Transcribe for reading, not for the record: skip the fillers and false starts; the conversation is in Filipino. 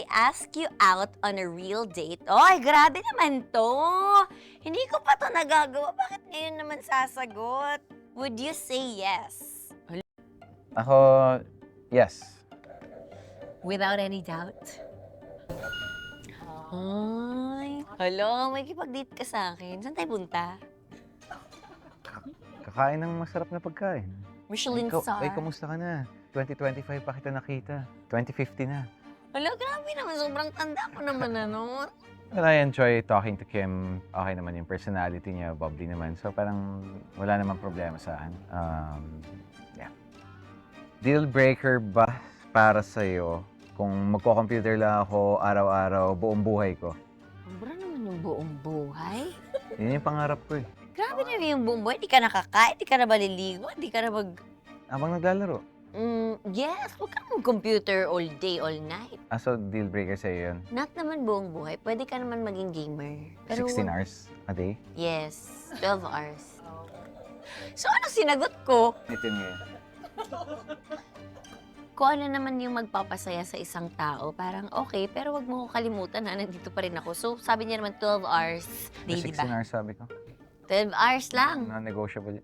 ask you out on a real date. Oy, grabe naman to. Hindi ko pa to nagagawa. Bakit ngayon naman sasagot? Would you say yes? Ako, yes. Without any doubt? Ay, hello, may kipag-date ka sa akin. Saan tayo punta? Kakain ng masarap na pagkain. Michelin star. Kamusta ka na? 2025 pa kita nakita. 2050 na. Hala, grabe naman. Sobrang tanda ko naman ano. Well, I enjoy talking to Kim. Okay naman yung personality niya, bubbly naman. So parang wala namang problema sa akin. Yeah. Deal breaker ba para sa'yo kung magko-computer lang ako araw-araw, buong buhay ko? Sobra naman yung buong buhay. Yun yung pangarap ko eh. Grabe na yung buong buhay. Di ka nakakain, di ka na maliligo, di ka na Habang naglalaro. yes, huwag ka mag-computer all day, all night. So deal breaker sa'yo yun? Not naman buong buhay. Pwede ka naman maging gamer. 16 hours a day? Yes, 12 hours. So, ano sinagot ko? Ito yun ngayon. Kung ano naman yung magpapasaya sa isang tao, parang okay, pero wag mo ko kalimutan na nandito pa rin ako. So, sabi niya naman 12 hours day, di 16 ba? hours sabi ko. 12 hours lang. Non-negotiable.